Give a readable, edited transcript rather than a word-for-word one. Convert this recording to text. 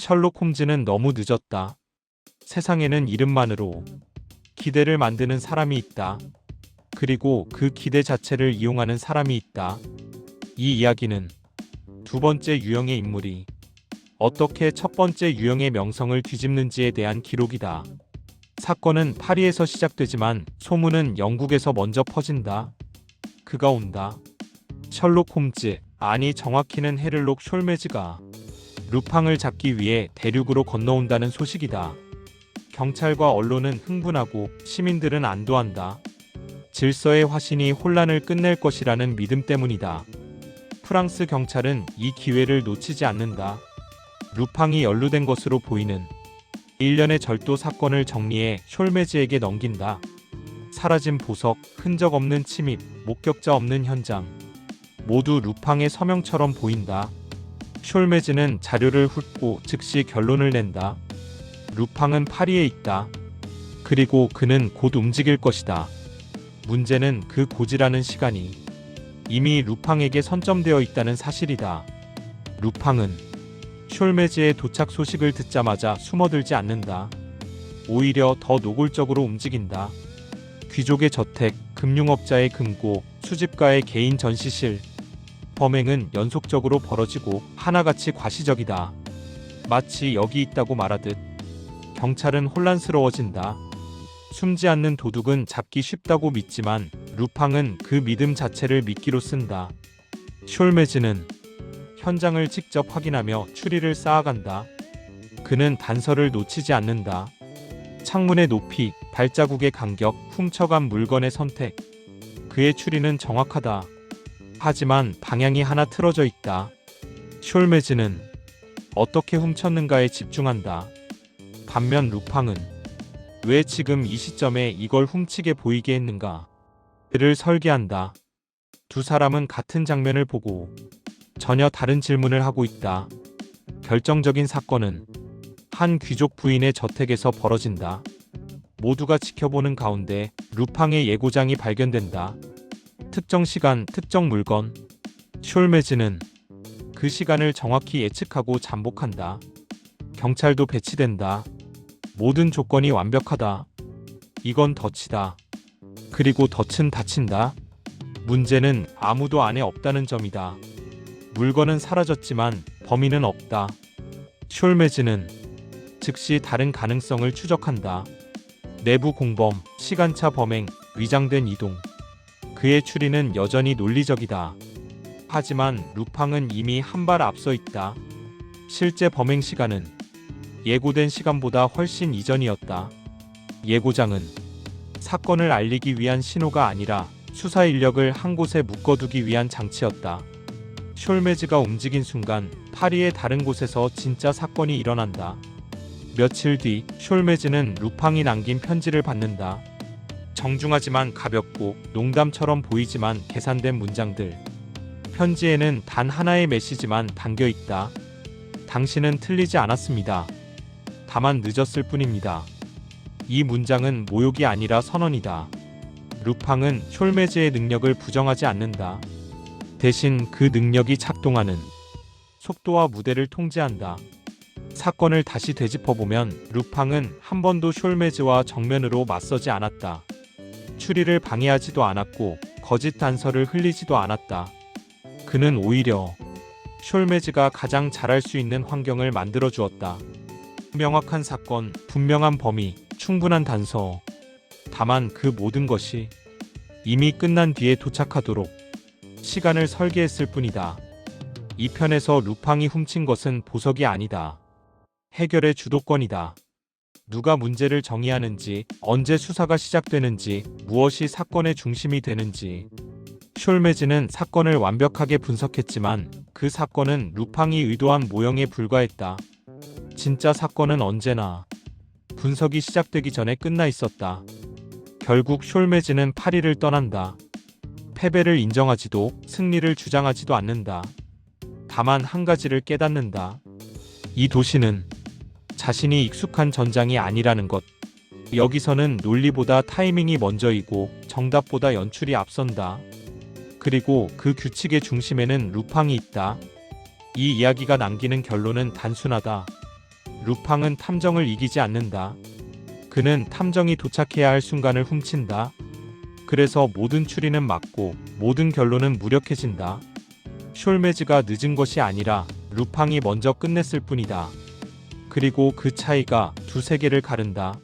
셜록 홈즈는 너무 늦었다. 세상에는 이름만으로 기대를 만드는 사람이 있다. 그리고 그 기대 자체를 이용하는 사람이 있다. 이 이야기는 두 번째 유형의 인물이 어떻게 첫 번째 유형의 명성을 뒤집는지에 대한 기록이다. 사건은 파리에서 시작되지만 소문은 영국에서 먼저 퍼진다. 그가 온다. 셜록 홈즈, 아니 정확히는 헤를록 숄메즈가 루팡을 잡기 위해 대륙으로 건너온다는 소식이다. 경찰과 언론은 흥분하고 시민들은 안도한다. 질서의 화신이 혼란을 끝낼 것이라는 믿음 때문이다. 프랑스 경찰은 이 기회를 놓치지 않는다. 루팡이 연루된 것으로 보이는 일련의 절도 사건을 정리해 숄메즈에게 넘긴다. 사라진 보석, 흔적 없는 침입, 목격자 없는 현장. 모두 루팡의 서명처럼 보인다. 숄메즈는 자료를 훑고 즉시 결론을 낸다. 루팡은 파리에 있다. 그리고 그는 곧 움직일 것이다. 문제는 그 고지라는 시간이 이미 루팡에게 선점되어 있다는 사실이다. 루팡은 숄메즈의 도착 소식을 듣자마자 숨어들지 않는다. 오히려 더 노골적으로 움직인다. 귀족의 저택, 금융업자의 금고, 수집가의 개인 전시실. 범행은 연속적으로 벌어지고 하나같이 과시적이다. 마치 여기 있다고 말하듯. 경찰은 혼란스러워진다. 숨지 않는 도둑은 잡기 쉽다고 믿지만 루팡은 그 믿음 자체를 미끼로 쓴다. 숄메즈는 현장을 직접 확인하며 추리를 쌓아간다. 그는 단서를 놓치지 않는다. 창문의 높이, 발자국의 간격, 훔쳐간 물건의 선택. 그의 추리는 정확하다. 하지만 방향이 하나 틀어져 있다. 숄메즈는 어떻게 훔쳤는가에 집중한다. 반면 루팡은 왜 지금 이 시점에 이걸 훔치게 보이게 했는가? 그를 설계한다. 두 사람은 같은 장면을 보고 전혀 다른 질문을 하고 있다. 결정적인 사건은 한 귀족 부인의 저택에서 벌어진다. 모두가 지켜보는 가운데 루팡의 예고장이 발견된다. 특정 시간, 특정 물건. 숄메즈는 그 시간을 정확히 예측하고 잠복한다. 경찰도 배치된다. 모든 조건이 완벽하다. 이건 덫이다. 그리고 덫은 닫힌다. 문제는 아무도 안에 없다는 점이다. 물건은 사라졌지만 범인은 없다. 숄메즈는 즉시 다른 가능성을 추적한다. 내부 공범, 시간차 범행, 위장된 이동. 그의 추리는 여전히 논리적이다. 하지만 루팡은 이미 한 발 앞서 있다. 실제 범행 시간은 예고된 시간보다 훨씬 이전이었다. 예고장은 사건을 알리기 위한 신호가 아니라 수사 인력을 한 곳에 묶어두기 위한 장치였다. 숄메즈가 움직인 순간 파리의 다른 곳에서 진짜 사건이 일어난다. 며칠 뒤 숄메즈는 루팡이 남긴 편지를 받는다. 정중하지만 가볍고 농담처럼 보이지만 계산된 문장들. 편지에는 단 하나의 메시지만 담겨 있다. 당신은 틀리지 않았습니다. 다만 늦었을 뿐입니다. 이 문장은 모욕이 아니라 선언이다. 루팡은 숄메즈의 능력을 부정하지 않는다. 대신 그 능력이 작동하는 속도와 무대를 통제한다. 사건을 다시 되짚어보면 루팡은 한 번도 숄메즈와 정면으로 맞서지 않았다. 추리를 방해하지도 않았고 거짓 단서를 흘리지도 않았다. 그는 오히려 숄메즈가 가장 잘할 수 있는 환경을 만들어 주었다. 명확한 사건, 분명한 범위, 충분한 단서. 다만 그 모든 것이 이미 끝난 뒤에 도착하도록 시간을 설계했을 뿐이다. 이 편에서 루팡이 훔친 것은 보석이 아니다. 해결의 주도권이다. 누가 문제를 정의하는지, 언제 수사가 시작되는지, 무엇이 사건의 중심이 되는지. 숄메즈는 사건을 완벽하게 분석했지만 그 사건은 루팡이 의도한 모형에 불과했다. 진짜 사건은 언제나 분석이 시작되기 전에 끝나 있었다. 결국 숄메즈는 파리를 떠난다. 패배를 인정하지도 승리를 주장하지도 않는다. 다만 한 가지를 깨닫는다. 이 도시는 자신이 익숙한 전장이 아니라는 것. 여기서는 논리보다 타이밍이 먼저이고 정답보다 연출이 앞선다. 그리고 그 규칙의 중심에는 루팡이 있다. 이 이야기가 남기는 결론은 단순하다. 루팡은 탐정을 이기지 않는다. 그는 탐정이 도착해야 할 순간을 훔친다. 그래서 모든 추리는 맞고 모든 결론은 무력해진다. 숄메즈가 늦은 것이 아니라 루팡이 먼저 끝냈을 뿐이다. 그리고 그 차이가 두세 개를 가른다.